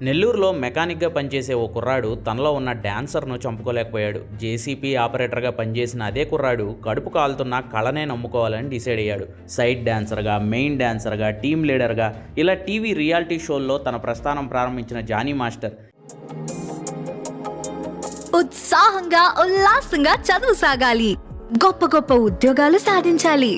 నెల్లూరులో మెకానిక్గా పనిచేసే ఓ కుర్రాడు తనలో ఉన్న డాన్సర్ను చంపుకోలేకపోయాడు. జేసీపీ ఆపరేటర్గా పనిచేసిన అదే కుర్రాడు కడుపు కాలుతున్న కళనే నమ్ముకోవాలని డిసైడ్ అయ్యాడు. సైడ్ డాన్సర్గా, మెయిన్ డాన్సర్గా, టీమ్ లీడర్గా ఇలా టీవీ రియాలిటీ షోల్లో తన ప్రస్థానం ప్రారంభించిన జానీ మాస్టర్ ఉత్సాహంగా ఉల్లాసంగా చదువు సాగాలి, గొప్ప గొప్ప ఉద్యోగాలు సాధించాలి.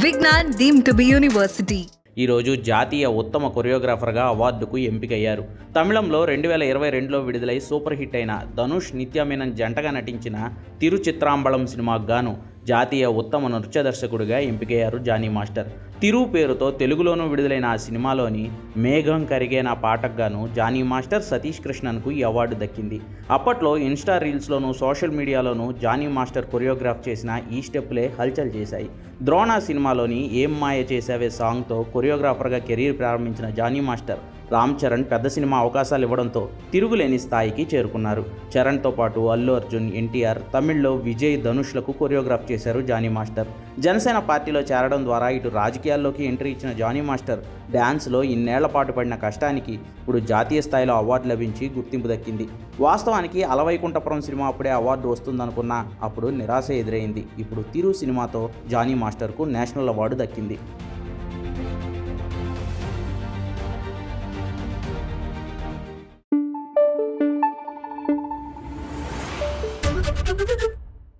Vignan deemed to be university ఈరోజు జాతీయ ఉత్తమ కొరియోగ్రాఫర్గా అవార్డుకు ఎంపికయ్యారు. తమిళంలో 2022లో విడుదలై సూపర్ హిట్ అయిన ధనుష్, నిత్య మీనన్ జంటగా నటించిన తిరుచిత్రాంబళం సినిమాకు గాను జాతీయ ఉత్తమ నృత్య దర్శకుడిగా ఎంపికయ్యారు జానీ మాస్టర్. తిరు పేరుతో తెలుగులోనూ విడుదలైన ఆ సినిమాలోని మేఘం కరిగేనా పాటకు గాను జానీ మాస్టర్ సతీష్ కృష్ణన్కు ఈ అవార్డు దక్కింది. అప్పట్లో ఇన్స్టా రీల్స్లోనూ సోషల్ మీడియాలోనూ జానీ మాస్టర్ కొరియోగ్రాఫ్ చేసిన ఈ స్టెప్పులే హల్చల్ చేశాయి. ద్రోణ సినిమాలోని ఏం మాయ చేసావే సాంగ్తో కొరియోగ్రాఫర్గా కెరీర్ ప్రారంభించిన జానీ మాస్టర్ రామ్ చరణ్ పెద్ద సినిమా అవకాశాలు ఇవ్వడంతో తిరుగులేని స్థాయికి చేరుకున్నారు. చరణ్తో పాటు అల్లు అర్జున్, ఎన్టీఆర్, తమిళ్లో విజయ్, ధనుష్లకు కొరియోగ్రాఫ్ చేశారు జానీ మాస్టర్. జనసేన పార్టీలో చేరడం ద్వారా ఇటు రాజకీయాల్లోకి ఎంట్రీ ఇచ్చిన జానీ మాస్టర్ డ్యాన్స్లో ఇన్నేళ్ల పాటు పడిన కష్టానికి ఇప్పుడు జాతీయ స్థాయిలో అవార్డు లభించి గుర్తింపు దక్కింది. వాస్తవానికి అలవైకుంఠపురం సినిమా అప్పుడే అవార్డు వస్తుందనుకున్నా అప్పుడు నిరాశ ఎదురైంది. ఇప్పుడు తిరు సినిమాతో జానీ మాస్టర్కు నేషనల్ అవార్డు దక్కింది.